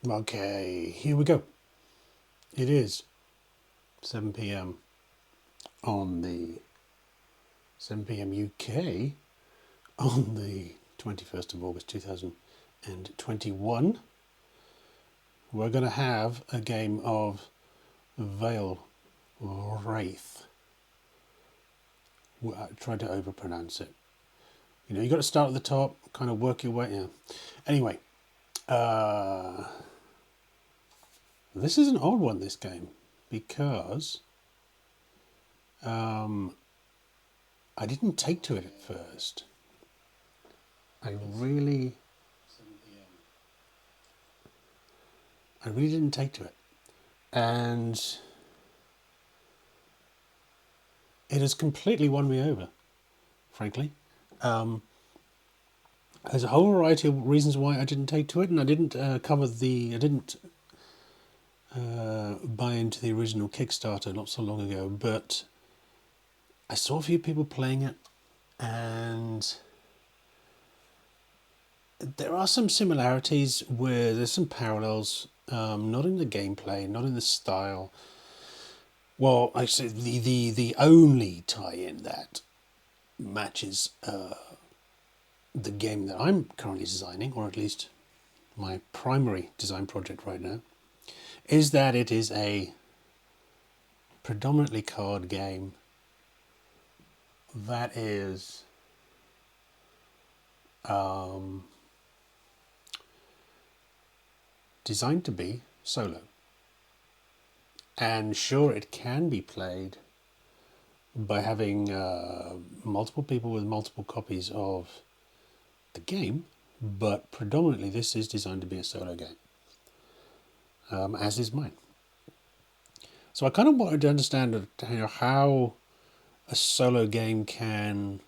Okay, here we go. It is 7 p.m. on the 7 p.m. UK on the 21st of August 2021. We're going to have a game of Veilwraith. I tried to overpronounce it. You know, you got to start at the top, kind of work your way. Yeah. Anyway, this is an odd one, this game, because I didn't take to it at first. I really didn't take to it. And it has completely won me over, frankly. There's a whole variety of reasons why I didn't take to it, and I didn't buy into the original Kickstarter not so long ago, but I saw a few people playing it, and there are some similarities where there's some parallels, not in the gameplay, not in the style. Well, actually, the only tie-in that matches the game that I'm currently designing, or at least my primary design project right now, is that it is a predominantly card game that is designed to be solo. And sure, it can be played by having multiple people with multiple copies of the game, but predominantly this is designed to be a solo game, as is mine. So I kind of wanted to understand how a solo game can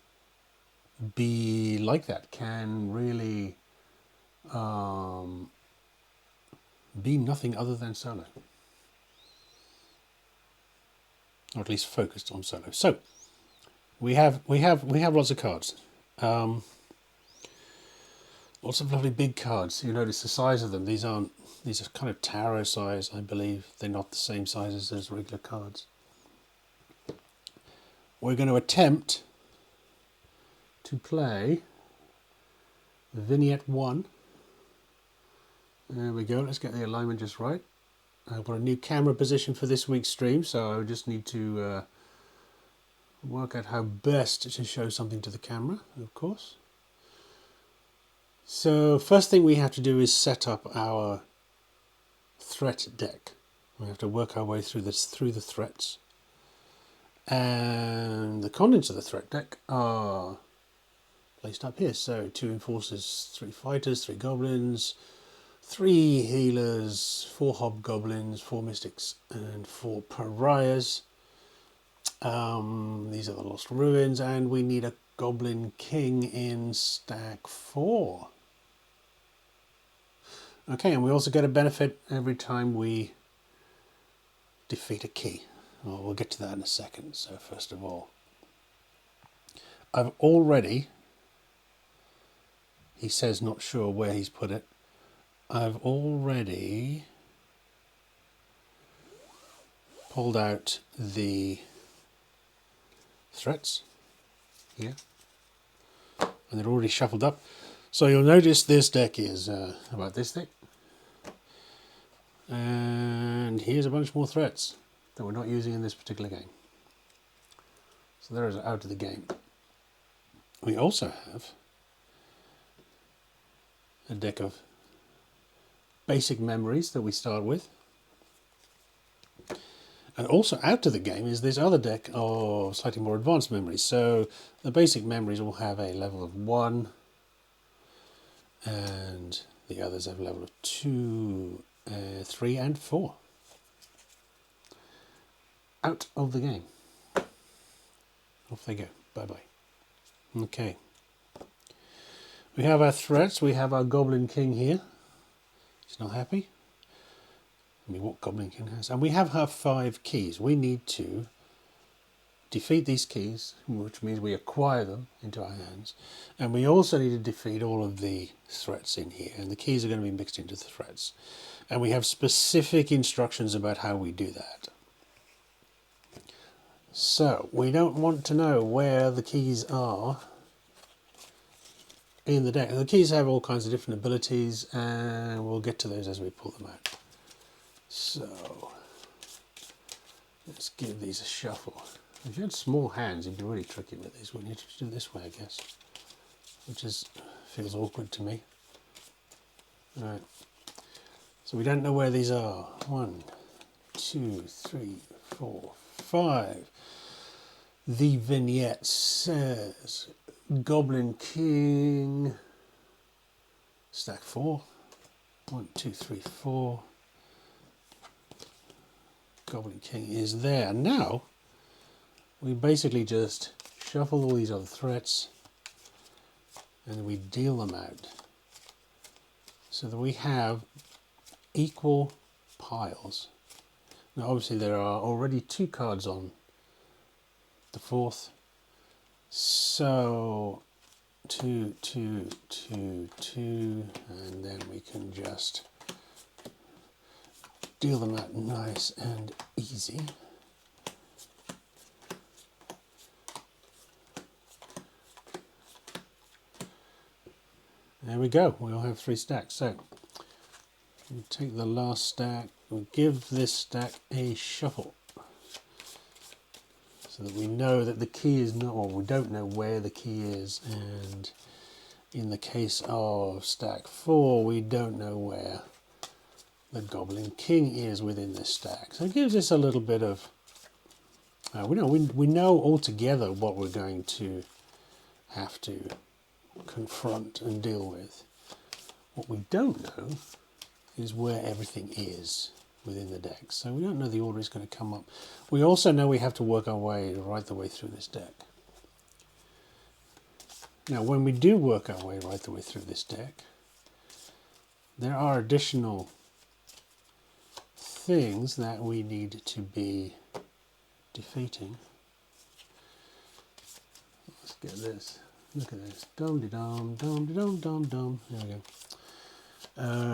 be like that, can really be nothing other than solo, or at least focused on solo. So we have lots of cards. Lots of lovely big cards. You notice the size of them. These are kind of tarot size, I believe. They're not the same sizes as regular cards. We're going to attempt to play Vignette 1. There we go. Let's get the alignment just right. I've got a new camera position for this week's stream, so I just need to work out how best to show something to the camera, of course. So first thing we have to do is set up our threat deck. We have to work our way through the threats. And the contents of the threat deck are placed up here. So 2 enforcers, 3 fighters, 3 goblins, 3 healers, 4 hobgoblins, 4 mystics, and 4 pariahs. These are the Lost Ruins, and we need a Goblin King in stack 4. Okay, and we also get a benefit every time we defeat a key. Well, we'll get to that in a second. So first of all, I've already, he says not sure where he's put it, I've already pulled out the threats here, and they're already shuffled up. So you'll notice this deck is about this thick, and here's a bunch more threats that we're not using in this particular game. So there is out of the game. We also have a deck of basic memories that we start with. And also out of the game is this other deck of slightly more advanced memories. So the basic memories will have a level of 1, and the others have a level of 2, 3 and 4. Out of the game. Off they go. Bye-bye. Okay. We have our threats. We have our Goblin King here. He's not happy. I mean, what Goblin King has. And we have our 5 keys. We need to defeat these keys, which means we acquire them into our hands, and we also need to defeat all of the threats in here, and the keys are going to be mixed into the threats. And we have specific instructions about how we do that. So we don't want to know where the keys are in the deck. The keys have all kinds of different abilities, and we'll get to those as we pull them out. So let's give these a shuffle. If you had small hands, you'd be really tricky with these, wouldn't you? To do it this way, I guess, which feels awkward to me. All right. So we don't know where these are. 1, 2, 3, 4, 5. The vignette says Goblin King, stack 4. 1, 2, 3, 4. Goblin King is there. Now we basically just shuffle all these other threats and we deal them out so that we have equal piles. Now obviously there are already 2 cards on the 4th, so 2, 2, 2, 2, and then we can just deal them out nice and easy. There we go, we all have 3 stacks. So we take the last stack, we give this stack a shuffle so that we know that the key is not, or we don't know where the key is, and in the case of stack 4 we don't know where the Goblin King is within this stack. So it gives us a little bit of, we know altogether what we're going to have to confront and deal with. What we don't know is where everything is within the deck. So we don't know the order is going to come up. We also know we have to work our way right the way through this deck. Now when we do work our way right the way through this deck, there are additional things that we need to be defeating. Let's get this. Look at this. Dum-de-dum, dum-de-dum, dum. There we go.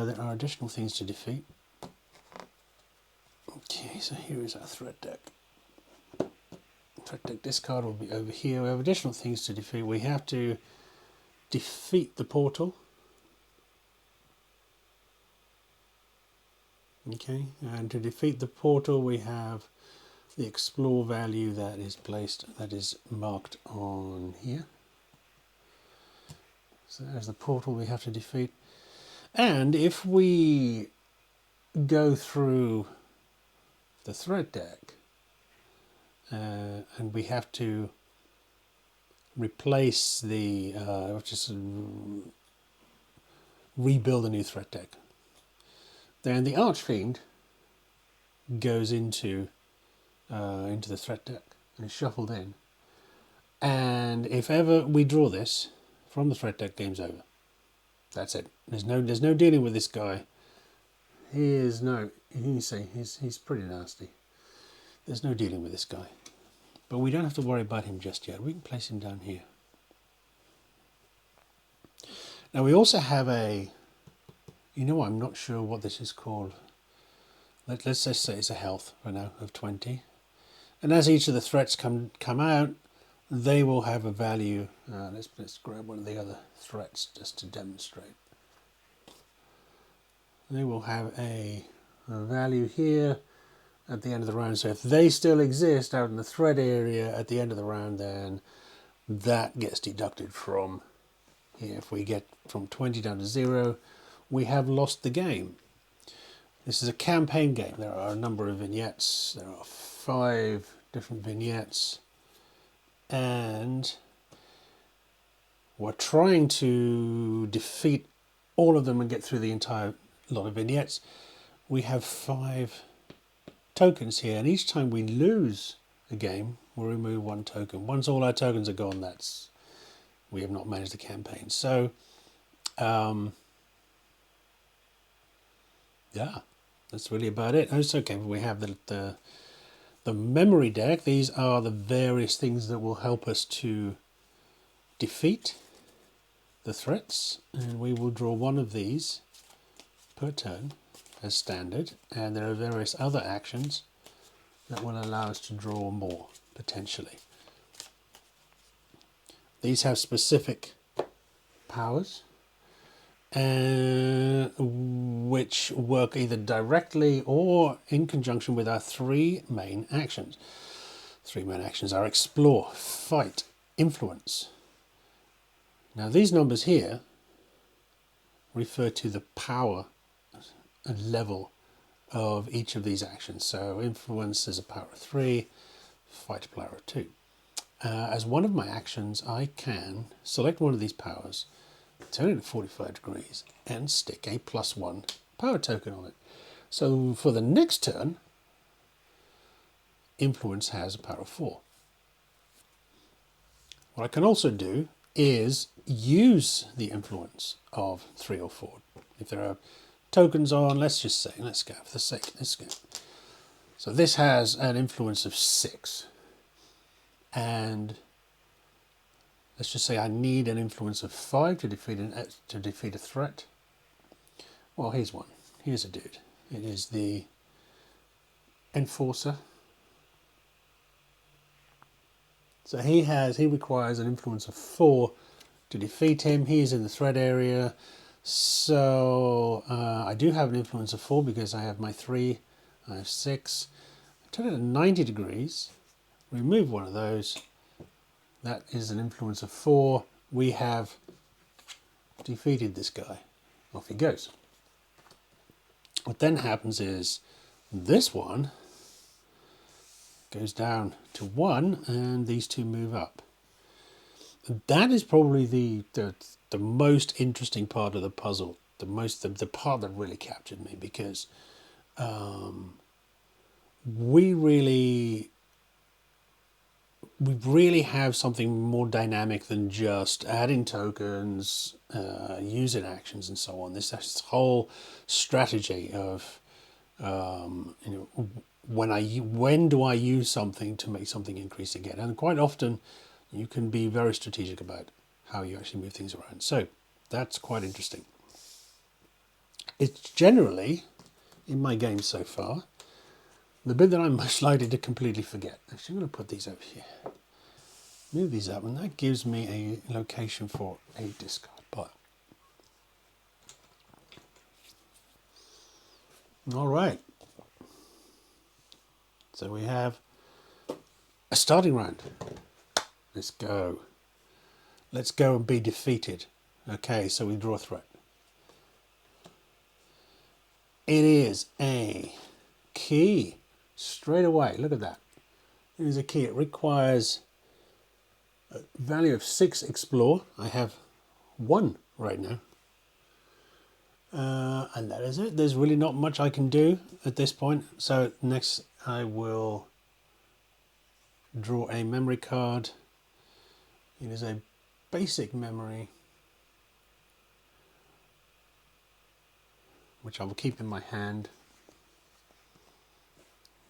There are additional things to defeat. Okay, so here is our threat deck. Threat deck discard will be over here. We have additional things to defeat. We have to defeat the portal. Okay, and to defeat the portal we have the explore value that is marked on here. So there's the portal we have to defeat. And if we go through the threat deck and we have to replace the, just rebuild a new threat deck, then the Archfiend goes into the threat deck and is shuffled in. And if ever we draw this from the threat deck, game's over. That's it. There's no dealing with this guy. He's pretty nasty. There's no dealing with this guy. But we don't have to worry about him just yet. We can place him down here. Now we also have a, I'm not sure what this is called. Let's just say it's a health for now of 20. And as each of the threats come out, they will have a value. Let's grab one of the other threats just to demonstrate. They will have a value here at the end of the round. So if they still exist out in the threat area at the end of the round, then that gets deducted from here. If we get from 20 down to 0, we have lost the game. This is a campaign game. There are a number of vignettes. There are 5 different vignettes. And we're trying to defeat all of them and get through the entire lot of vignettes. We have 5 tokens here, and each time we lose a game, we'll remove 1 token. Once all our tokens are gone, we have not managed the campaign. So, yeah, that's really about it. It's okay, but we have the The memory deck, these are the various things that will help us to defeat the threats, and we will draw one of these per turn as standard, and there are various other actions that will allow us to draw more potentially. These have specific powers which work either directly or in conjunction with our three main actions. Three main actions are explore, fight, influence. Now these numbers here refer to the power and level of each of these actions. So influence is a power of 3, fight a power of 2. As one of my actions, I can select one of these powers, turn it at 45 degrees, and stick a +1 power token on it. So for the next turn, influence has a power of 4. What I can also do is use the influence of 3 or 4. If there are tokens on, let's just say, let's go for the sake, let's go. So this has an influence of 6. And let's just say I need an influence of 5 to defeat a threat. Well, here's one. Here's a dude. It is the Enforcer. So he requires an influence of 4 to defeat him. He is in the threat area. So I do have an influence of 4 because I have my 3. I have 6. Turn it at 90 degrees. Remove one of those. That is an influence of 4. We have defeated this guy. Off he goes. What then happens is this one goes down to 1 and these two move up. That is probably the most interesting part of the puzzle. The part that really captured me, because we really have something more dynamic than just adding tokens, using actions, and so on. This whole strategy of when do I use something to make something increase again, and quite often you can be very strategic about how you actually move things around. So that's quite interesting. It's generally, in my game so far, the bit that I'm most likely to completely forget. Actually, I'm going to put these over here. Move these up, and that gives me a location for a discard pile. All right. So we have a starting round. Let's go. Let's go and be defeated. Okay, so we draw a threat. It is a key. Straight away, look at that. It is a key. It requires a value of 6 explore. I have 1 right now. And that is it. There's really not much I can do at this point. So next I will draw a memory card. It is a basic memory, which I will keep in my hand.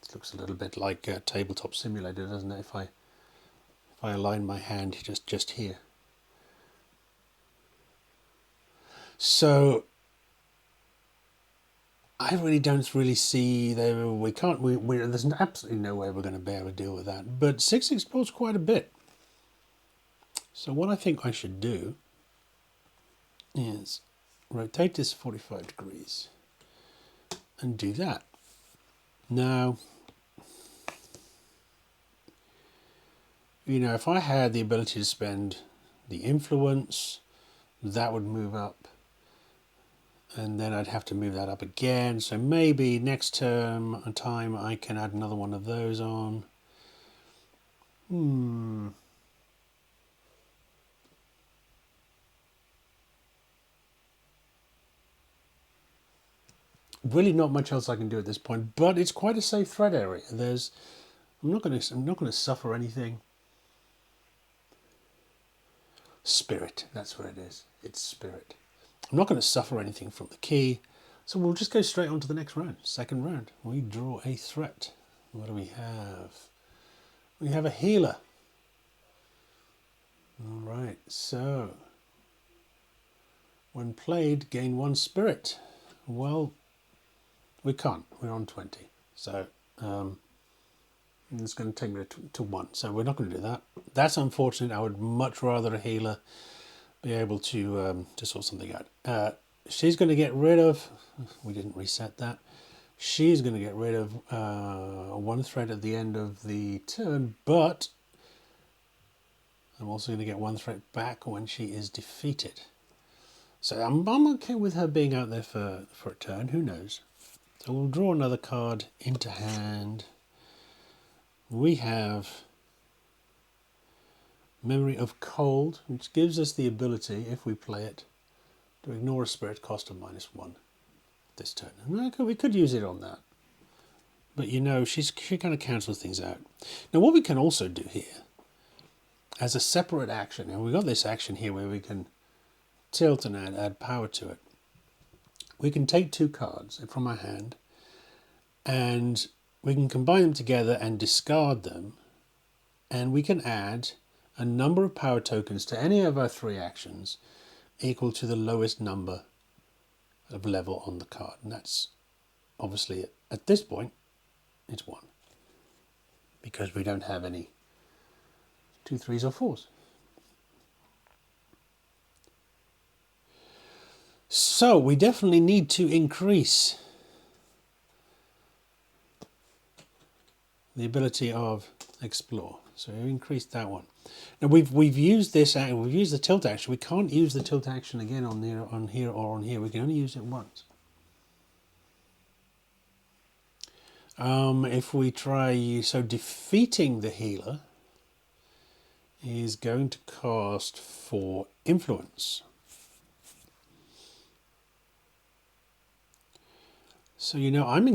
It looks a little bit like a Tabletop Simulator, doesn't it? If I align my hand just here. So I really don't really see there's absolutely no way we're going to be able to deal with that. But 6 explores quite a bit. So what I think I should do is rotate this 45 degrees and do that. Now, if I had the ability to spend the influence, that would move up. And then I'd have to move that up again. So maybe next time I can add another one of those on. Really not much else I can do at this point, but it's quite a safe threat area. I'm not going to suffer anything. Spirit, that's what it is. It's spirit. I'm not going to suffer anything from the key, so we'll just go straight on to the next round. Second round, we draw a threat. What do we have? We have a healer. All right, so when played, gain 1 spirit. Well, we can't. We're on 20. So it's going to take me to 1. So we're not going to do that. That's unfortunate. I would much rather a healer be able to sort something out. She's going to get rid of... We didn't reset that. She's going to get rid of 1 threat at the end of the turn, but I'm also going to get 1 threat back when she is defeated. So I'm okay with her being out there for a turn. Who knows? So we'll draw another card into hand. We have Memory of Cold, which gives us the ability, if we play it, to ignore a spirit cost of -1 this turn. And we could use it on that. But you know, she kind of cancels things out. Now what we can also do here, as a separate action, and we've got this action here where we can tilt and add power to it. We can take 2 cards from our hand and we can combine them together and discard them, and we can add a number of power tokens to any of our 3 actions equal to the lowest number of level on the card. And that's obviously, at this point, it's 1, because we don't have any 2, 3s or 4s. So we definitely need to increase the ability of explore. So we increased that one. Now we've used this. We've used the tilt action. We can't use the tilt action again on here or on here. We can only use it once. If we try, so defeating the healer is going to cost 4 influence. So you know, I'm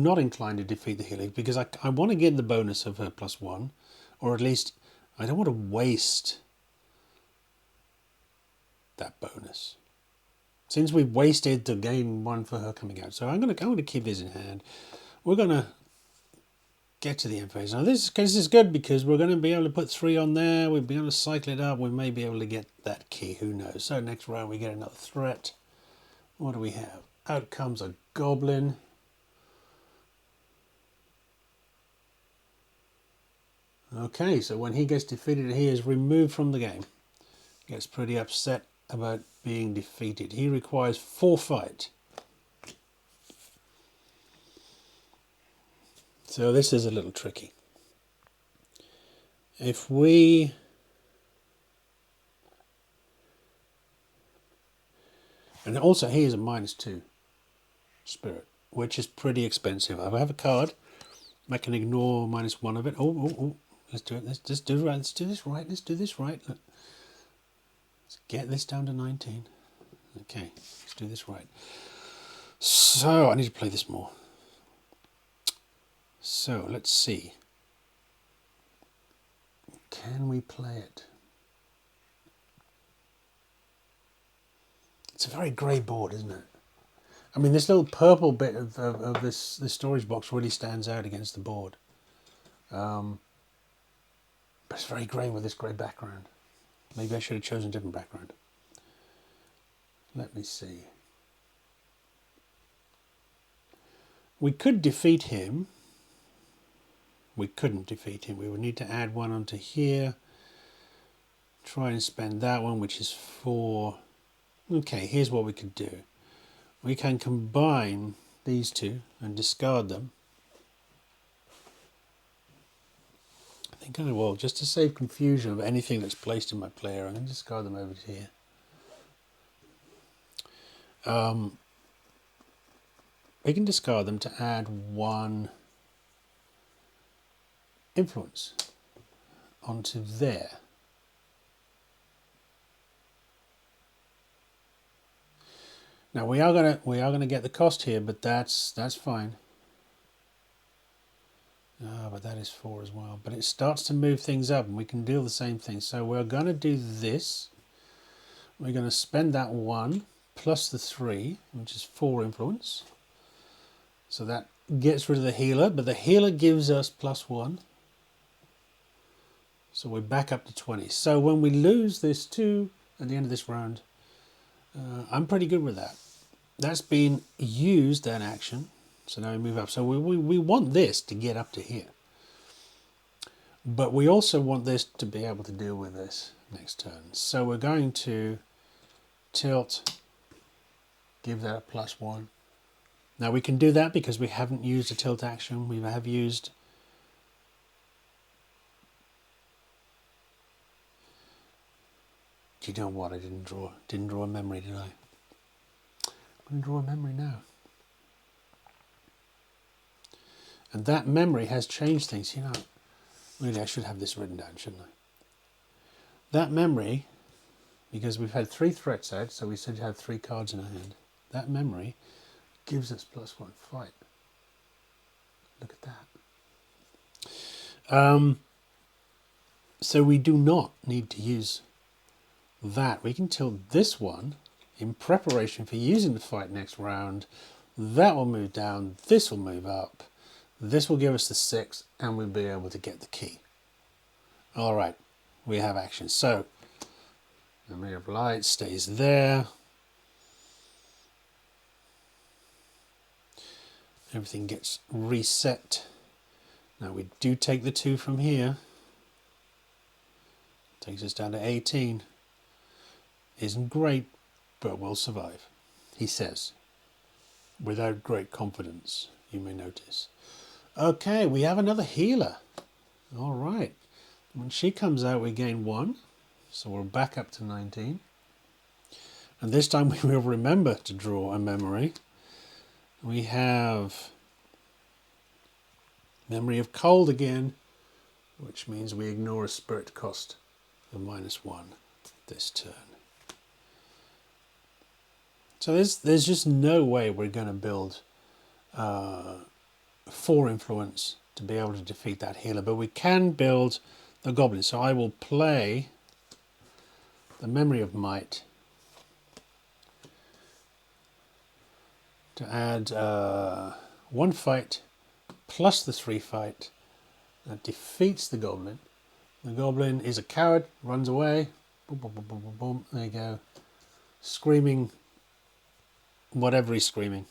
not inclined to defeat the healer because I want to get the bonus of her +1, or at least I don't want to waste that bonus. Since we've wasted to gain 1 for her coming out, so I'm going to keep this in hand. We're going to get to the end phase. Now this is good because we're going to be able to put 3 on there. We'll be able to cycle it up. We may be able to get that key. Who knows? So next round we get another threat. What do we have? Out comes a goblin. Okay, so when he gets defeated, he is removed from the game. Gets pretty upset about being defeated. He requires forfeit. So this is a little tricky. If we... And also he is a -2 spirit, which is pretty expensive. I have a card. I can ignore -1 of it. Oh. Let's do it. Let's do it right. Let's do this right. Let's do this right. Look. Let's get this down to 19. Okay, let's do this right. So I need to play this more. So let's see. Can we play it? It's a very grey board, isn't it? I mean, this little purple bit of this storage box really stands out against the board. But it's very grey with this grey background. Maybe I should have chosen a different background. Let me see. We could defeat him. We couldn't defeat him. We would need to add 1 onto here. Try and spend that one, which is 4. Okay, here's what we could do. We can combine these 2 and discard them. I think I will, just to save confusion of anything that's placed in my player. I'm going to discard them over to here. We can discard them to add 1 influence onto there. Now we are gonna get the cost here, but that's fine. But that is 4 as well. But it starts to move things up, and we can do the same thing. So we're going to do this. We're going to spend that 1 plus the 3, which is 4 influence. So that gets rid of the healer, but the healer gives us +1. So we're back up to 20. So when we lose this 2 at the end of this round, I'm pretty good with that. That's been used, that action. So now we move up. So we want this to get up to here. But we also want this to be able to deal with this next turn. So we're going to tilt, give that a +1. Now we can do that because we haven't used a tilt action. We have used... Do you know what? I didn't draw a memory, did I? I'm going to draw a memory now. And that memory has changed things. You know, really I should have this written down, shouldn't I? That memory, because we've had 3 threats out, so we should have 3 cards in our hand. That memory gives us +1 fight. Look at that. So we do not need to use that. We can tilt this one in preparation for using the fight next round. That will move down, this will move up, this will give us the 6, and we'll be able to get the key. Alright, we have action. So, the Memory of Light stays there. Everything gets reset. Now we do take the 2 from here. Takes us down to 18. Isn't great, but we'll survive, he says. Without great confidence, you may notice. Okay, we have another healer. All right. When she comes out, we gain 1. So we're back up to 19. And this time we will remember to draw a memory. We have Memory of Cold again, which means we ignore a spirit cost of -1 this turn. So there's just no way we're going to build 4 influence to be able to defeat that healer, but we can build the goblin. So I will play the Memory of Might to add 1 fight plus the 3 fight. That defeats the goblin. The goblin is a coward, runs away. Boom, boom, boom, boom, boom, boom. There you go. Screaming whatever he's screaming.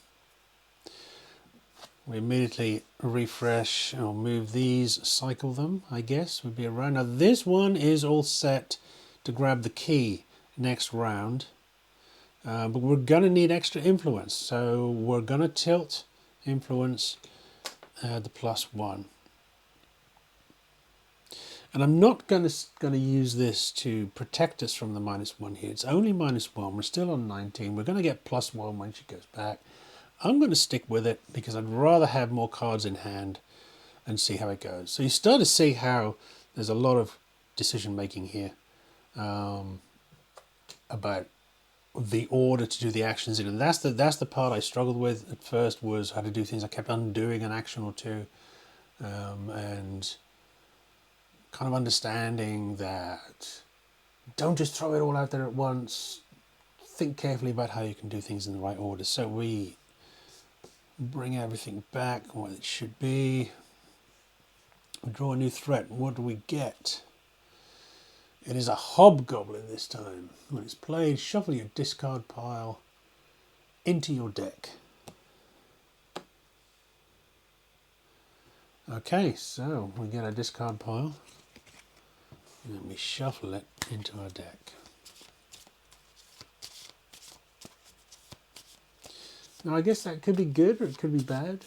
We immediately refresh or move these, cycle them, I guess, would be around. Now this one is all set to grab the key next round, but we're going to need extra influence, so we're going to tilt influence the +1. And I'm not going to use this to protect us from the -1 here. It's only -1. We're still on 19. We're going to get +1 when she goes back. I'm going to stick with it because I'd rather have more cards in hand and see how it goes. So you start to see how there's a lot of decision making here about the order to do the actions in. And that's the part I struggled with at first, was how to do things. I kept undoing an action or two, and kind of understanding that don't just throw it all out there at once. Think carefully about how you can do things in the right order. So we bring everything back what it should be. We draw a new threat. What do we get? It is a hobgoblin this time. When it's played, shuffle your discard pile into your deck. Okay, so we get our discard pile and we shuffle it into our deck. Now I guess that could be good or it could be bad.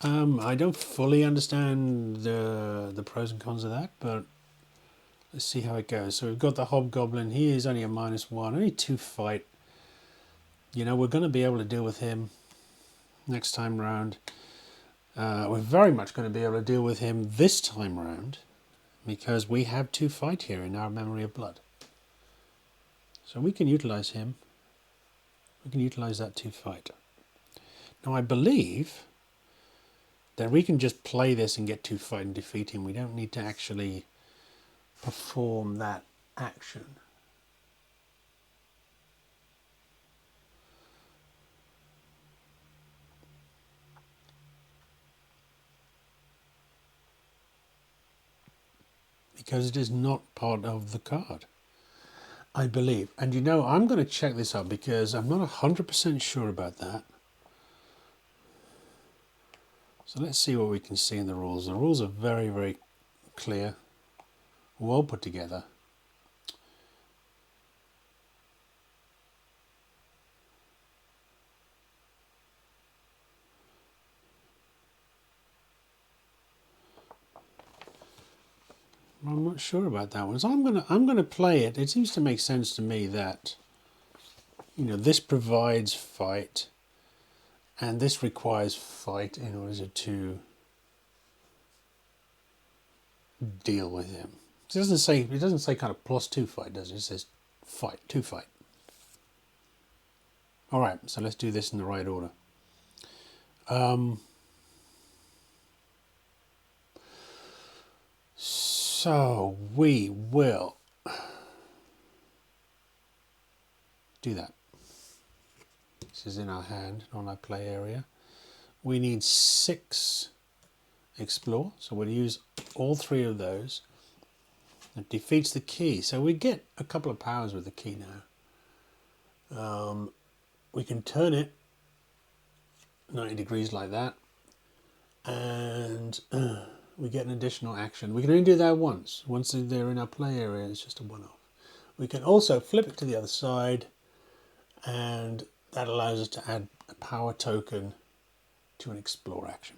I don't fully understand the pros and cons of that, but let's see how it goes. So we've got the hobgoblin. He is only a -1, only 2 fight. You know, we're going to be able to deal with him next time round. We're very much going to be able to deal with him this time round because we have 2 fight here in our Memory of Blood. So we can utilize him. We can utilize that 2 fight. Now I believe that we can just play this and get 2 fight and defeat him. We don't need to actually perform that action. because it is not part of the card, I believe. And you know, I'm going to check this out because I'm not 100% sure about that. So let's see what we can see in the rules. The rules are very, very clear, well put together. I'm not sure about that one. So I'm gonna play it. It seems to make sense to me that, you know, this provides fight, and this requires fight in order to deal with him. It doesn't say kind of +2 fight, does it? It says fight, 2 fight. All right, so let's do this in the right order. So we will do that. This is in our hand, on our play area. We need 6 explore, so we'll use all 3 of those. It defeats the key, so we get a couple of powers with the key now. We can turn it 90 degrees like that, and we get an additional action. We can only do that once. Once they're in our play area, it's just a one-off. We can also flip it to the other side, and that allows us to add a power token to an explore action.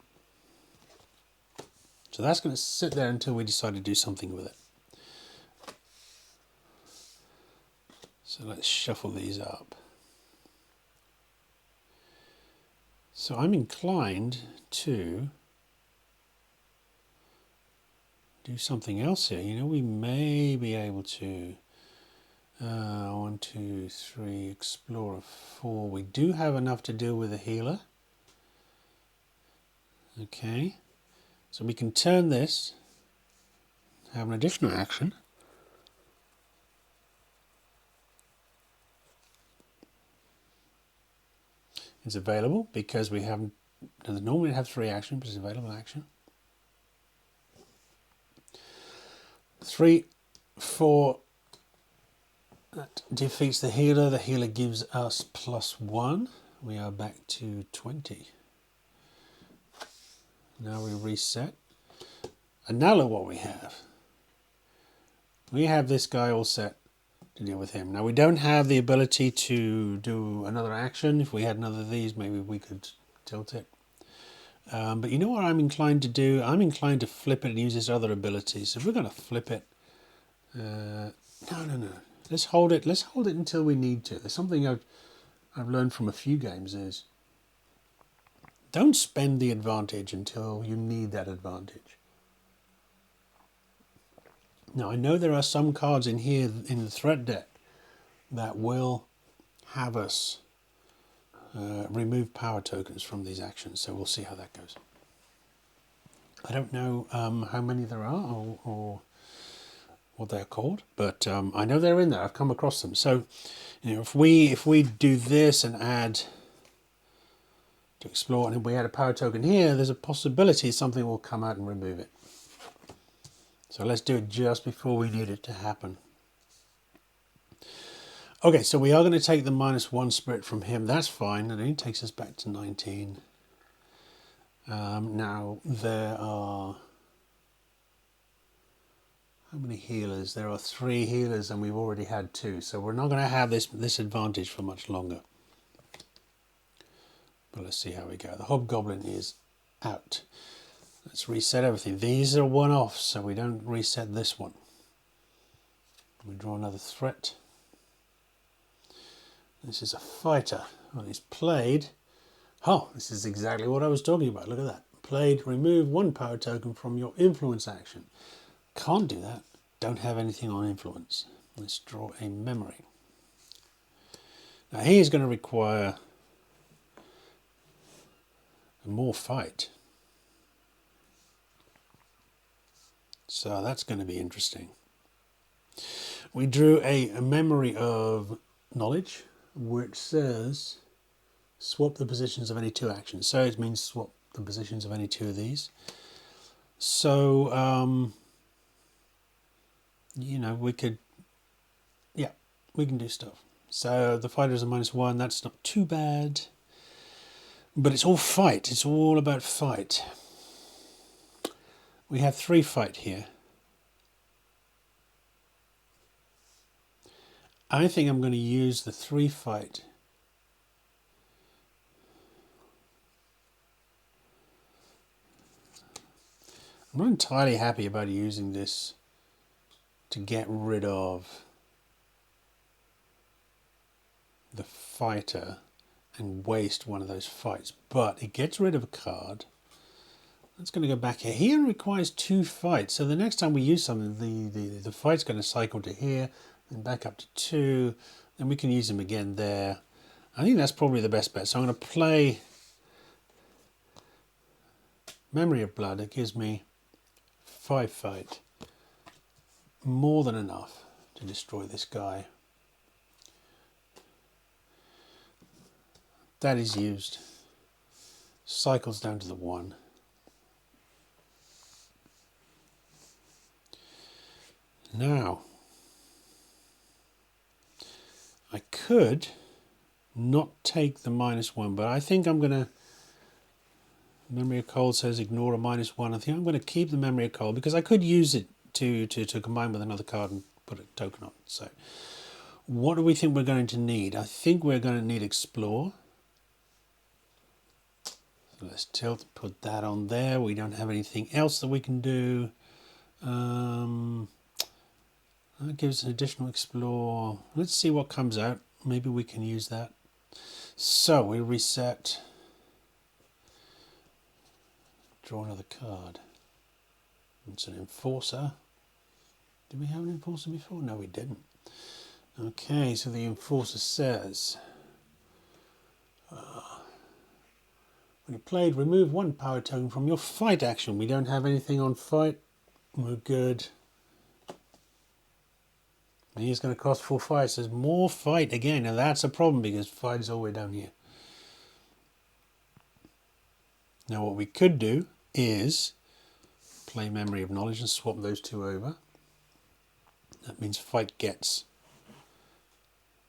So that's going to sit there until we decide to do something with it. So let's shuffle these up. So I'm inclined to do something else here. You know, we may be able to 1, 2, 3, explore 4. We do have enough to deal with a healer. Okay, so we can turn this, have an additional action. It's available because we haven't, normally have 3 actions, but it's available action. 3, 4, that defeats the healer. The healer gives us +1. We are back to 20. Now we reset. And now look what we have. We have this guy all set to deal with him. Now we don't have the ability to do another action. If we had another of these, maybe we could tilt it. But you know what I'm inclined to do? I'm inclined to flip it and use this other ability. So if we're going to flip it, no. Let's hold it. Let's hold it until we need to. There's something I've learned from a few games is don't spend the advantage until you need that advantage. Now I know there are some cards in here in the threat deck that will have us remove power tokens from these actions, so we'll see how that goes. I don't know how many there are or what they're called, but I know they're in there. I've come across them. So, you know, if we do this and add to explore, and if we add a power token here, there's a possibility something will come out and remove it. So let's do it just before we need it to happen. Okay, so we are going to take the -1 spirit from him. That's fine. It only takes us back to 19. Now there are... how many healers? There are 3 healers and we've already had 2. So we're not going to have this advantage for much longer. But let's see how we go. The Hobgoblin is out. Let's reset everything. These are one-offs, so we don't reset this one. We draw another threat. This is a fighter. Well, he's played. Oh, this is exactly what I was talking about. Look at that. Played, remove 1 power token from your influence action. Can't do that. Don't have anything on influence. Let's draw a memory. Now he is going to require more fight. So that's going to be interesting. We drew a memory of knowledge, which says swap the positions of any 2 actions. So it means swap the positions of any 2 of these. So you know, we could, yeah, we can do stuff. So the fighter is a -1. That's not too bad. But it's all fight. It's all about fight. We have 3 fight here. I think I'm going to use the 3 fight. I'm not entirely happy about using this to get rid of the fighter and waste one of those fights, but it gets rid of a card. That's going to go back here. Here requires 2 fights, so the next time we use something, the fight's going to cycle to here and back up to 2, then we can use them again there. I think that's probably the best bet. So I'm going to play Memory of Blood. It gives me 5 fight, more than enough to destroy this guy. That is used. Cycles down to the 1. Now, I could not take the -1, but I think I'm going to... Memory of Cold says ignore a -1. I think I'm going to keep the Memory of Cold because I could use it to combine with another card and put a token on. So, what do we think we're going to need? I think we're going to need Explore. So let's tilt, put that on there. We don't have anything else that we can do. That gives an additional Explore. Let's see what comes out. Maybe we can use that. So we reset. Draw another card. It's an Enforcer. Did we have an Enforcer before? No, we didn't. Okay, so the Enforcer says, when you played, remove 1 power token from your fight action. We don't have anything on fight. We're good. And he's going to cost 4 fights. There's more fight again. Now that's a problem because fight is all the way down here. Now what we could do is play Memory of Knowledge and swap those 2 over. That means fight gets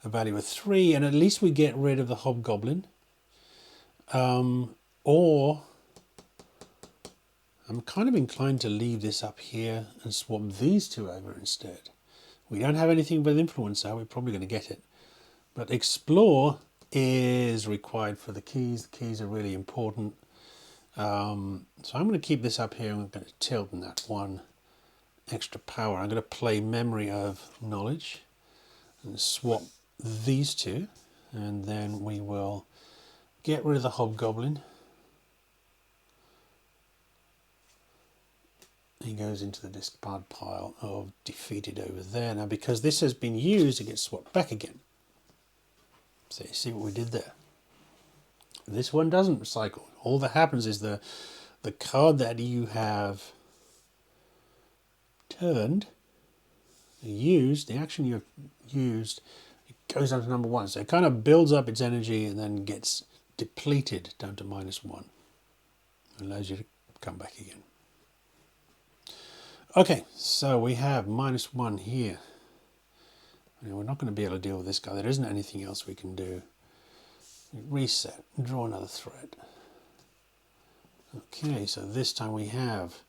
a value of 3, and at least we get rid of the Hobgoblin. Or I'm kind of inclined to leave this up here and swap these 2 over instead. We don't have anything with influence now. We're probably going to get it. But Explore is required for the keys. The keys are really important. So I'm going to keep this up here and I'm going to tilt in that 1 extra power. I'm going to play Memory of Knowledge and swap these 2, and then we will get rid of the Hobgoblin. He goes into the discard pile of defeated over there. Now because this has been used, it gets swapped back again. So you see what we did there. This one doesn't recycle. All that happens is the card that you have turned, used, the action you've used, it goes down to number 1. So it kind of builds up its energy and then gets depleted down to -1. It allows you to come back again. Okay, so we have -1 here. Now, we're not going to be able to deal with this guy. There isn't anything else we can do. Reset, draw another thread. Okay, so this time we have,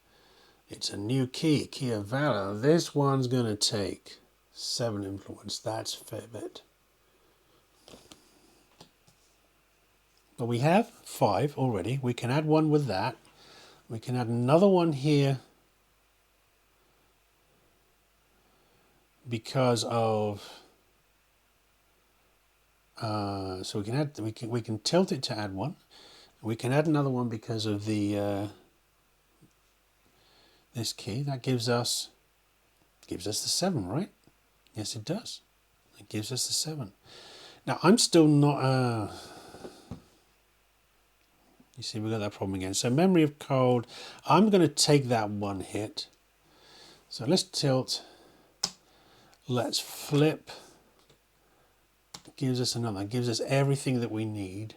it's a new key, Key of Valor. This one's going to take 7 influence. That's a fair bit. But we have 5 already. We can add 1 with that. We can add another one here because of so we can tilt it to add 1. We can add another one because of the this key. That gives us the 7, right? Yes, it does. It gives us the 7. Now I'm still not. You see, we've got that problem again. So Memory of Cold. I'm going to take that 1 hit. So let's tilt. Let's flip. Gives us another. Gives us everything that we need.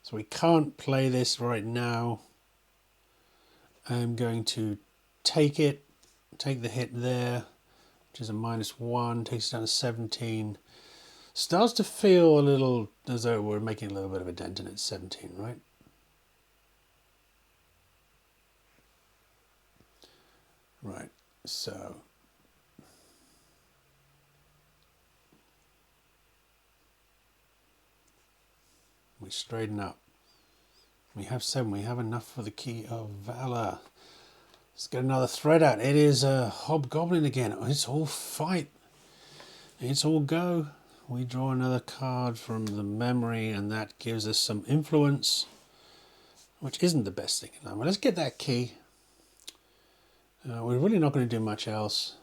So we can't play this right now. I'm going to take it, take the hit there, which is a -1, takes it down to 17. Starts to feel a little as though we're making a little bit of a dent in it. 17, right? Right, so we straighten up. We have 7. We have enough for the Key of Valor. Let's get another thread out. It is a Hobgoblin again. It's all fight. It's all go. We draw another card from the memory, and that gives us some influence, which isn't the best thing. Well, let's get that key. We're really not going to do much else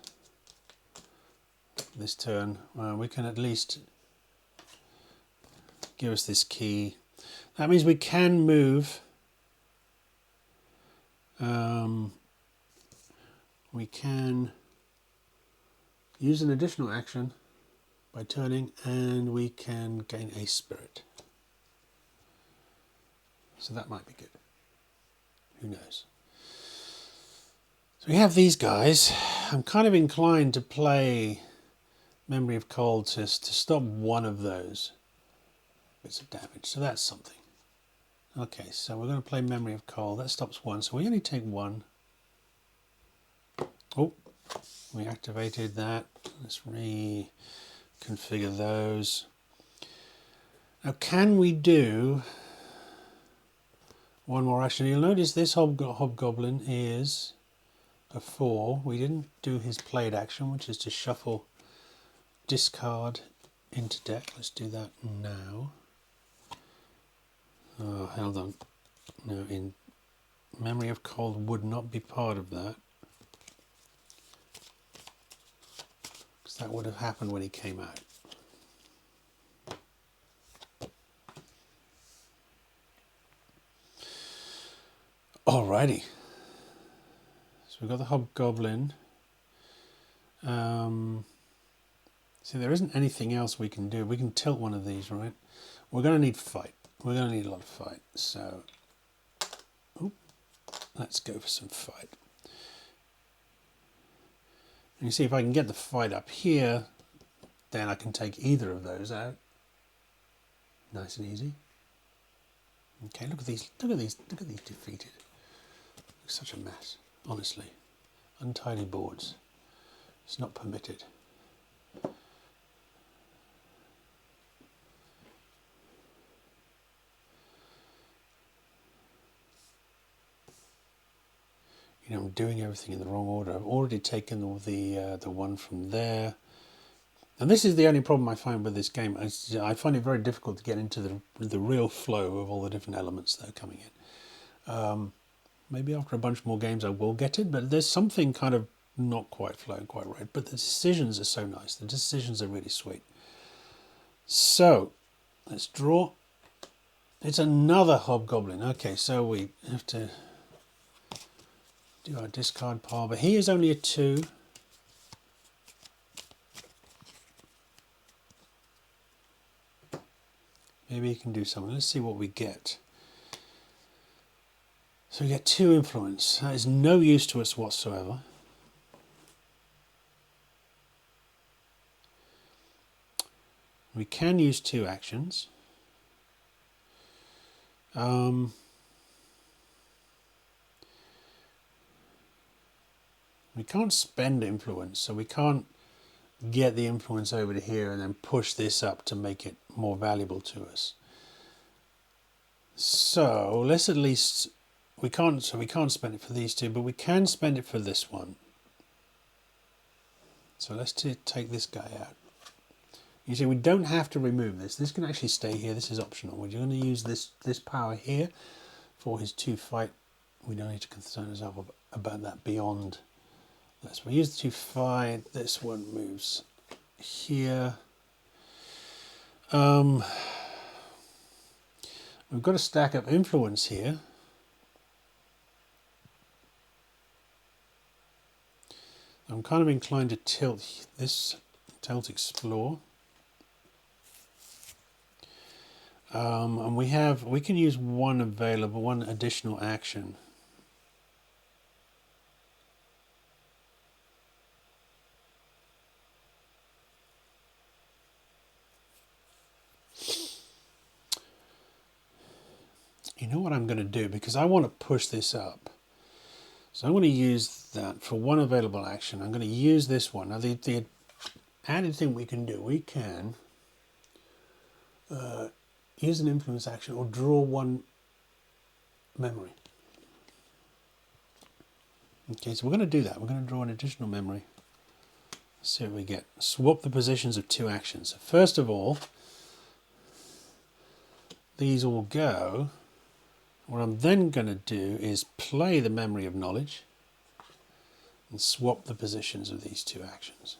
this turn. We can at least give us this key. That means we can move. We can use an additional action by turning, and we can gain a spirit. So that might be good. Who knows? So we have these guys. I'm kind of inclined to play Memory of Cold to stop one of those bits of damage. So that's something. Okay, so we're going to play Memory of Cold. That stops one, so we only take one. Oh, we activated that. Let's reconfigure those. Now, can we do one more action? You'll notice this Hobgoblin is a 4. We didn't do his played action, which is to shuffle discard into deck. Let's do that now. Oh, hold on. No, in Memory of Cold would not be part of that. Because that would have happened when he came out. Alrighty. So we've got the Hobgoblin. See, there isn't anything else we can do. We can tilt one of these, right? We're going to need fight. We're going to need a lot of fight. So, let's go for some fight. And you see, if I can get the fight up here, then I can take either of those out. Nice and easy. Okay, look at these. Look at these. Look at these defeated. Such a mess, honestly. Untidy boards. It's not permitted. You know, I'm doing everything in the wrong order. I've already taken the one from there. And this is the only problem I find with this game. I find it very difficult to get into the real flow of all the different elements that are coming in. Maybe after a bunch more games I will get it, but there's something kind of not quite flowing quite right. But the decisions are so nice. The decisions are really sweet. So, let's draw. It's another Hobgoblin. Okay, so we have to do our discard pile, but he is only a 2. Maybe he can do something. Let's see what we get. So we get 2 influence. That is no use to us whatsoever. We can use 2 actions. We can't spend influence, so we can't get the influence over to here and then push this up to make it more valuable to us. So let's at least, we can't spend it for these 2, but we can spend it for this one. So let's take this guy out. You see, we don't have to remove this. This can actually stay here. This is optional. We're going to use this power here for his 2 fight. We don't need to concern ourselves about that beyond. So we use the 2 fight. This one moves here. We've got a stack of influence here. I'm kind of inclined to tilt this, tilt explore. And we can use one additional action. you know what I'm going to do, because I want to push this up. So I'm going to use that for one available action. I'm going to use this one. Now the added thing we can do, we can use an influence action or draw one memory. Okay, so we're going to do that. We're going to draw an additional memory. Let's see what we get. Swap the positions of two actions. So first of all, these will go. What I'm then going to do is play the memory of knowledge and swap the positions of these two actions.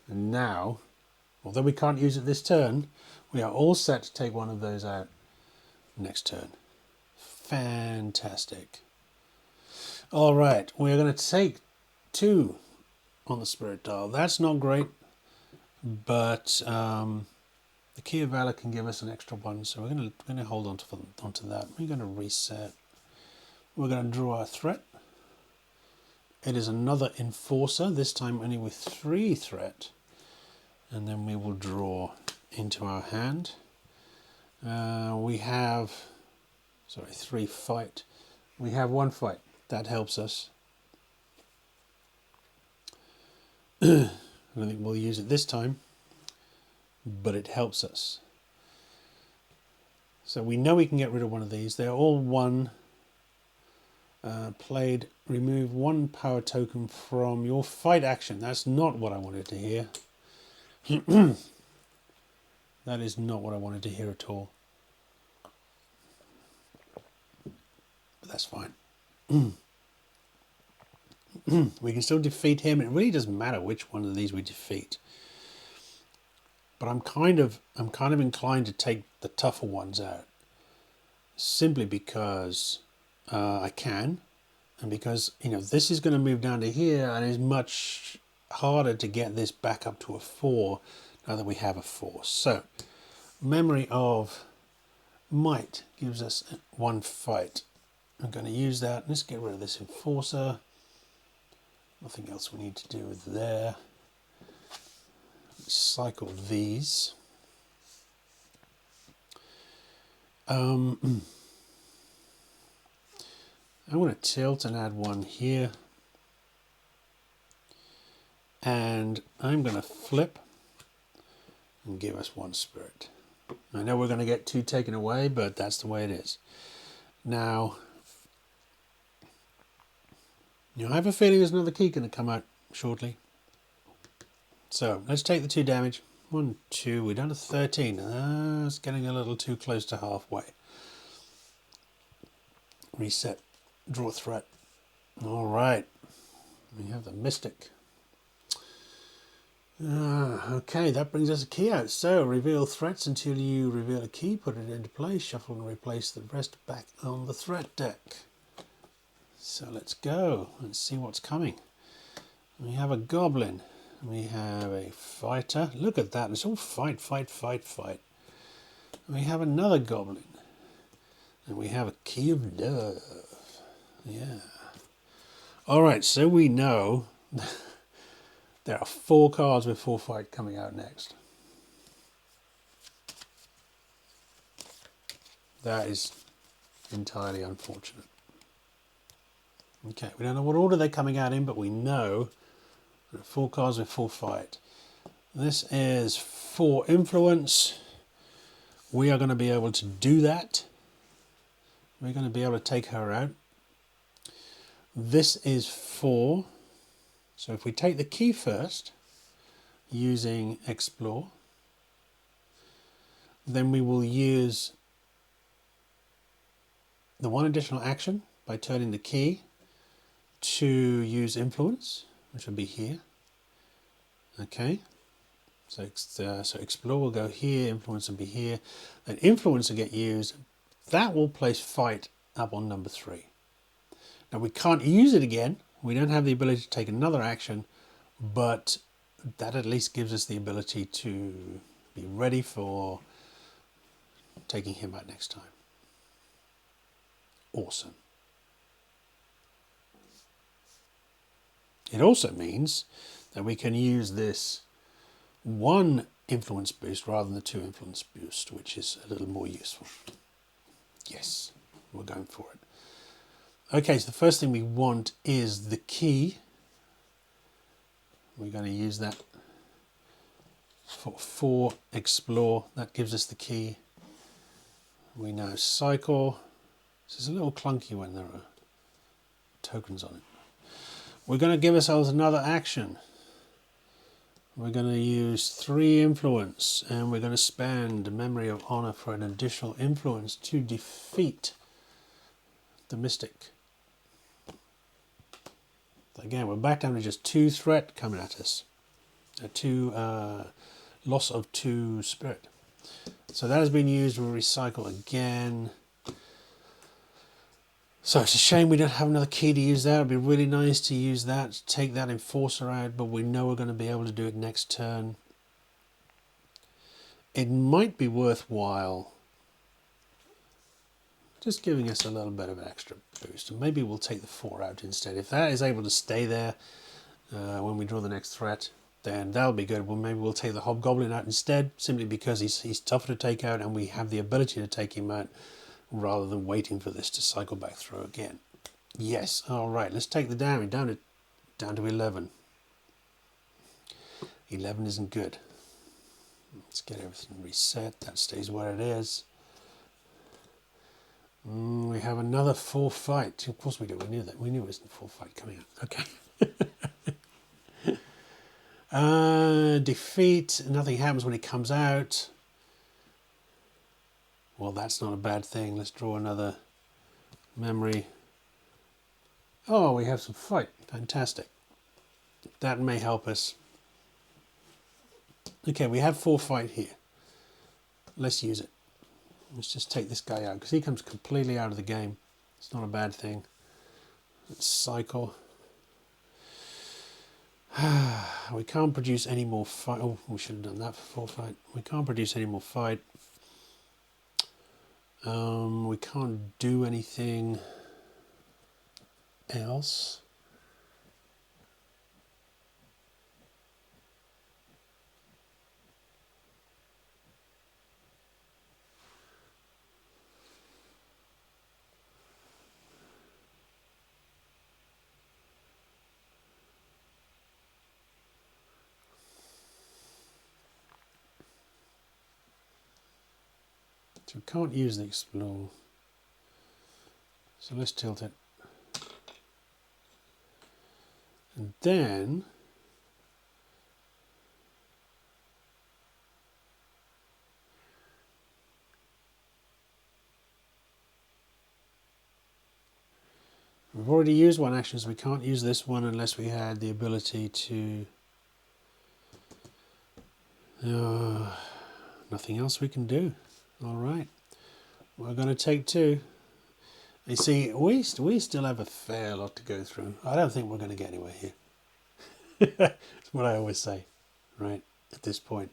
And now, although we can't use it this turn, we are all set to take one of those out next turn. Fantastic. All right, we're going to take 2 on the spirit dial. That's not great, but the Key of Valor can give us an extra 1, so we're going to hold on to that. We're going to reset. We're going to draw our threat. It is another Enforcer, this time only with 3 threat. And then we will draw into our hand. We have, 3 fight. We have 1 fight. That helps us. I don't think we'll use it this time, but it helps us. So we know we can get rid of one of these. They're all 1. Played, remove 1 power token from your fight action. That's not what I wanted to hear. That is not what I wanted to hear at all. But that's fine. We can still defeat him. It really doesn't matter which one of these we defeat. But I'm kind of inclined to take the tougher ones out, simply because I can, and because this is going to move down to here, and it's much harder to get this back up to a 4 now that we have a 4. So, memory of might gives us 1 fight. I'm going to use that. Let's get rid of this Enforcer. Nothing else we need to do with there. Cycle these. I'm going to tilt and add 1 here. And I'm going to flip and give us 1 spirit. I know we're going to get 2 taken away, but that's the way it is. Now, I have a feeling there's another key going to come out shortly. So let's take the 2 damage. 1, 2, we're down to 13. It's getting a little too close to halfway. Reset, draw threat. All right, we have the Mystic. Okay, that brings us a key out. So reveal threats until you reveal a key, put it into place, shuffle and replace the rest back on the threat deck. So let's go and see what's coming. We have a Goblin. We have a Fighter. Look at that. It's all fight, fight, fight, fight. We have another Goblin. And we have a Key of Love. Yeah. Alright, so we know there are 4 cards with 4 fight coming out next. That is entirely unfortunate. Okay, we don't know what order they're coming out in, but we know there are 4 cards with 4 fight. This is 4 influence. We are going to be able to do that. We're going to be able to take her out. This is 4. So if we take the key first, using Explore, then we will use the 1 additional action by turning the key to use Influence, which will be here. Okay, so Explore will go here, Influence will be here, then Influence will get used. That will place Fight up on number 3. Now we can't use it again. We don't have the ability to take another action, but that at least gives us the ability to be ready for taking him out next time. Awesome. It also means that we can use this 1 influence boost rather than the 2 influence boost, which is a little more useful. Yes, we're going for it. Okay, so the first thing we want is the key. We're going to use that for explore. That gives us the key. We now cycle. This is a little clunky when there are tokens on it. We're going to give ourselves another action. We're going to use 3 influence, and we're going to spend Memory of Honor for an additional influence to defeat the Mystic. Again, we're back down to just 2 threat coming at us. Loss of 2 spirit. So that has been used. We'll recycle again. So it's a shame we don't have another key to use that. It'd be really nice to use that, to take that Enforcer out, but we know we're going to be able to do it next turn. It might be worthwhile just giving us a little bit of extra boost, and maybe we'll take the 4 out instead. If that is able to stay there when we draw the next threat, then that'll be good. Well, maybe we'll take the Hobgoblin out instead, simply because he's tougher to take out and we have the ability to take him out rather than waiting for this to cycle back through again. Yes, all right, let's take the damage down to 11. 11 isn't good. Let's get everything reset. That stays where it is. We have another full fight. Of course we do. We knew that. We knew it was a full fight coming out. Okay. Defeat. Nothing happens when he comes out. Well, that's not a bad thing. Let's draw another memory. Oh, we have some fight. Fantastic. That may help us. Okay, we have 4 fight here. Let's use it. Let's just take this guy out because he comes completely out of the game. It's not a bad thing. Let's cycle. We can't produce any more fight. Oh, we should have done that for 4 fight. We can't produce any more fight. We can't do anything else. So we can't use the explore. So let's tilt it. And then we've already used one action, so we can't use this one unless we had the ability to... nothing else we can do. All right, we're going to take 2. You see, we still have a fair lot to go through. I don't think we're going to get anywhere here. That's what I always say, right, at this point.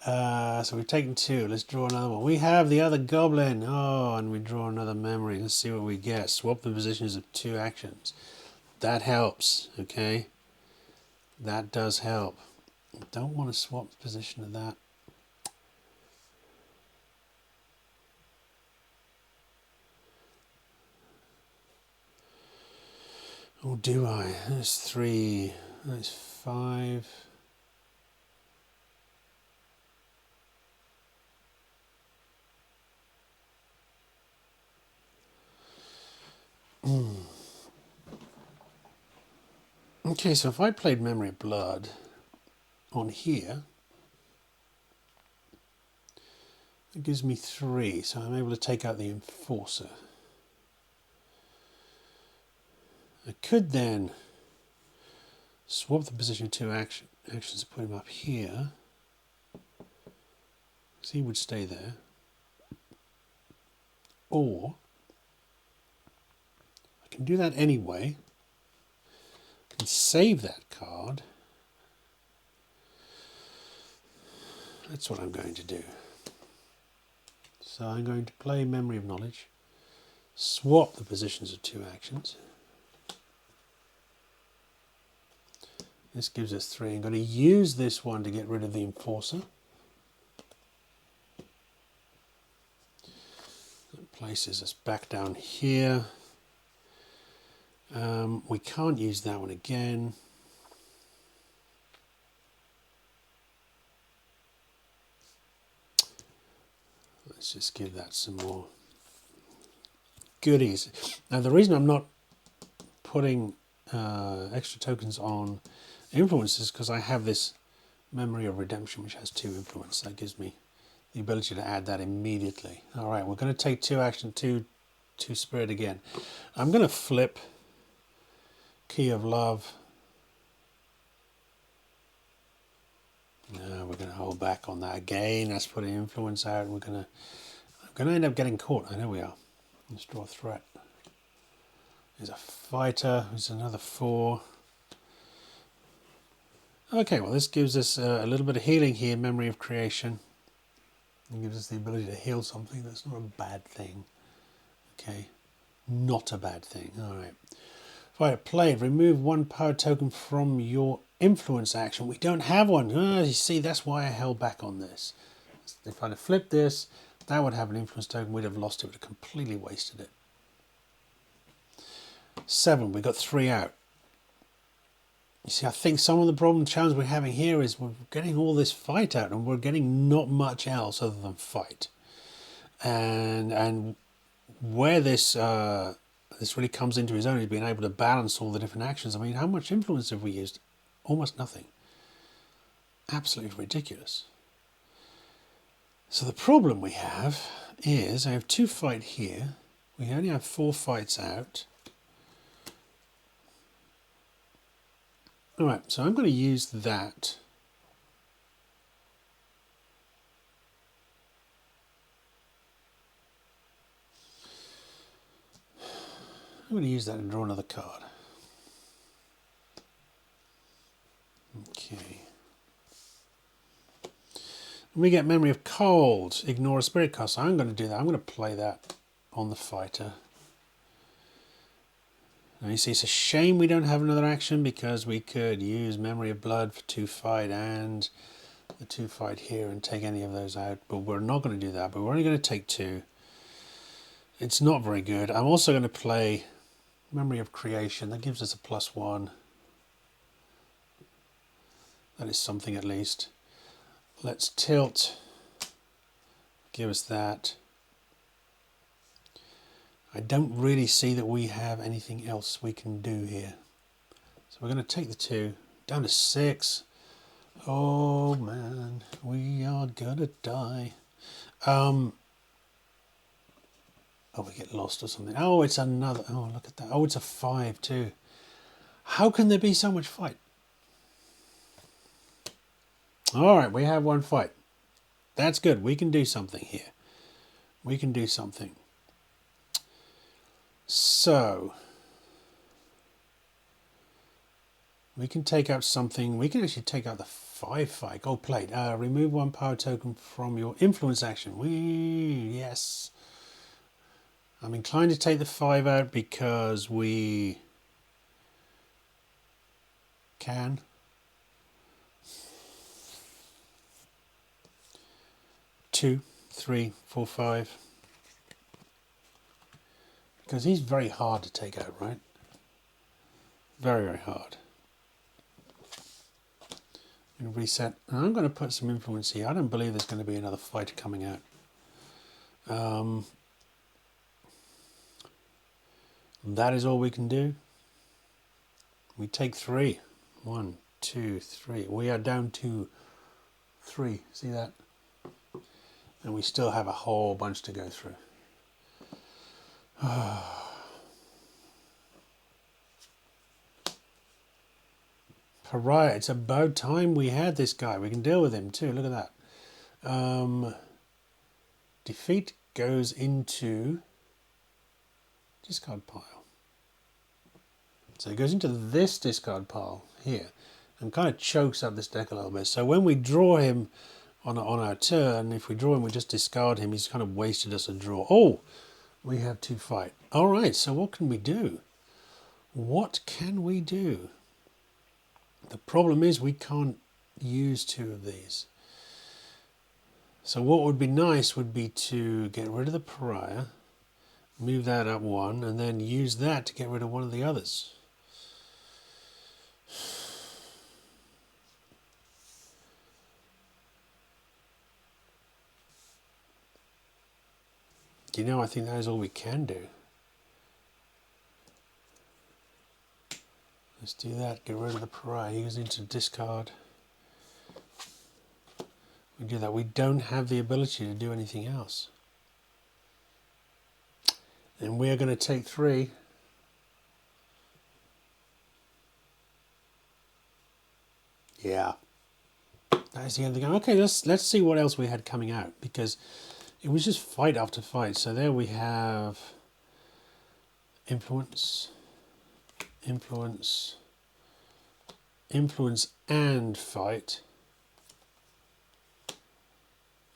So we've taken 2. Let's draw another one. We have the other goblin. Oh, and we draw another memory. Let's see what we get. Swap the positions of 2 actions. That helps, okay? That does help. I don't want to swap the position of that. Or do I? That's 3. That's 5. Okay, so if I played Memory of Blood on here, it gives me 3, so I'm able to take out the Enforcer. I could then swap the position of 2 actions and put him up here. So he would stay there. Or I can do that anyway. I can save that card. That's what I'm going to do. So I'm going to play Memory of Knowledge, swap the positions of 2 actions. This gives us 3. I'm going to use this one to get rid of the Enforcer. places us back down here. We can't use that one again. Let's just give that some more goodies. Now the reason I'm not putting extra tokens on influences is because I have this Memory of Redemption which has 2 influence. That gives me the ability to add that immediately. Alright, we're going to take 2 action, 2 spirit again. I'm going to flip Key of Love. No, we're going to hold back on that again. That's putting influence out. I'm going to end up getting caught. I know we are. Let's draw a threat. There's a fighter. There's another 4. Okay, well this gives us a little bit of healing here. Memory of Creation. It gives us the ability to heal something. That's not a bad thing. Okay, not a bad thing. All right. Fighter played. Remove 1 power token from your influence action. We don't have one. You see, that's why I held back on this. If I'd have flipped this, that would have an influence token. We'd have lost it. We'd have completely wasted it. 7. We got 3 out. You see, I think some of the challenge we're having here is we're getting all this fight out, and we're getting not much else other than fight. And where this really comes into his own is being able to balance all the different actions. I mean, how much influence have we used? Almost nothing. Absolutely ridiculous. So the problem we have is I have 2 fight here. We only have 4 fights out. Alright, so I'm going to use that. I'm going to use that and draw another card. Okay. We get Memory of Cold. Ignore a spirit card. So I'm going to do that. I'm going to play that on the fighter. Now you see, it's a shame we don't have another action because we could use Memory of Blood for 2 fight and the 2 fight here and take any of those out. But we're not going to do that. But we're only going to take 2. It's not very good. I'm also going to play Memory of Creation. That gives us a +1. That is something at least. Let's tilt. Give us that. I don't really see that we have anything else we can do here. So we're going to take the 2 down to 6. Oh man, we are gonna die. Oh, we get lost or something. Oh, it's another. Oh, look at that. Oh, it's a 5 too. How can there be so much fight? All right, we have 1 fight. That's good. We can do something here. We can do something. So we can take out something. We can actually take out the 5 fight. Gold plate. Remove 1 power token from your influence action. Yes. I'm inclined to take the 5 out because we can. Two, 3, 4, 5. Because he's very hard to take out, right? Very, very hard. I'm going to reset. And I'm going to put some influence here. I don't believe there's going to be another fighter coming out. That is all we can do. We take 3. 1, 2, 3. We are down to 3. See that? And we still have a whole bunch to go through. Pariah, it's about time we had this guy. We can deal with him too. Look at that. Defeat goes into discard pile. So it goes into this discard pile here and kind of chokes up this deck a little bit. So when we draw him on our turn, if we draw him, we just discard him. He's kind of wasted us a draw. Oh, we have 2 fight. All right, so what can we do? What can we do? The problem is we can't use 2 of these. So what would be nice would be to get rid of the Pariah Move that up one, and then use that to get rid of one of the others. You know, I think that is all we can do. Let's do that, get rid of the pariah. He goes into discard. We do that. We don't have the ability to do anything else. And we are going to take 3. Yeah. That is the end of the game. Okay, let's see what else we had coming out, because it was just fight after fight. So there we have influence, influence, influence and fight,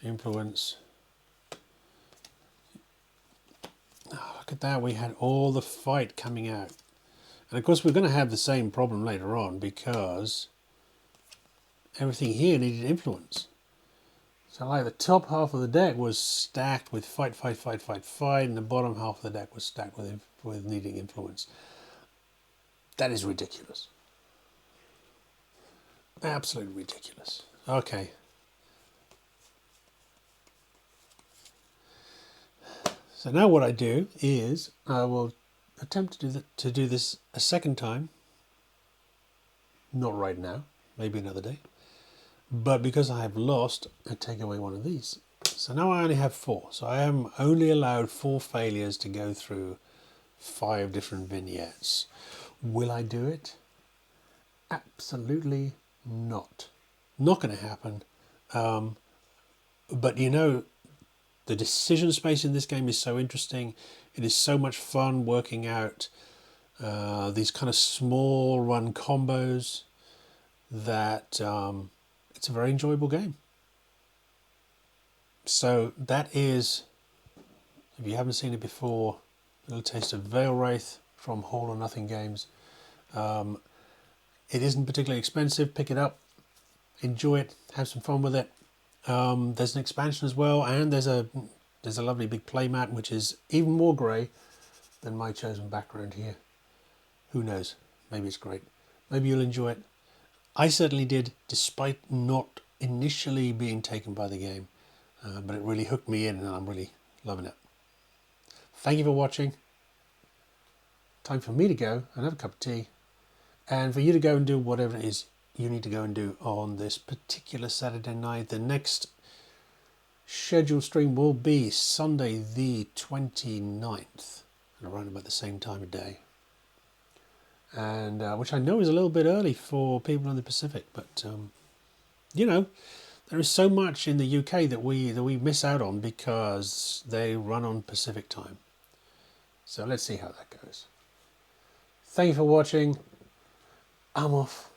influence. Oh, look at that, we had all the fight coming out. And of course we're going to have the same problem later on, because everything here needed influence. So like the top half of the deck was stacked with fight, fight, fight, fight, fight, and the bottom half of the deck was stacked with needing influence. That is ridiculous. Absolutely ridiculous. Okay. So now what I do is I will attempt to do this a second time. Not right now, maybe another day. But because I have lost, I take away one of these. So now I only have 4. So I am only allowed 4 failures to go through 5 different vignettes. Will I do it? Absolutely not. Not going to happen. But you know, the decision space in this game is so interesting. It is so much fun working out these kind of small run combos that it's a very enjoyable game. So that is, if you haven't seen it before, a little taste of Veilwraith from All or Nothing Games. It isn't particularly expensive. Pick it up, enjoy it, have some fun with it. There's an expansion as well, and there's a lovely big playmat which is even more grey than my chosen background here. Who knows? Maybe it's great. Maybe you'll enjoy it. I certainly did, despite not initially being taken by the game, but it really hooked me in, and I'm really loving it. Thank you for watching. Time for me to go and have a cup of tea, and for you to go and do whatever it is you need to go and do on this particular Saturday night. The next scheduled stream will be Sunday the 29th, and around about the same time of day. And which I know is a little bit early for people in the Pacific, but you know, there is so much in the UK that we miss out on because they run on Pacific time. So let's see how that goes. Thank you for watching. I'm off.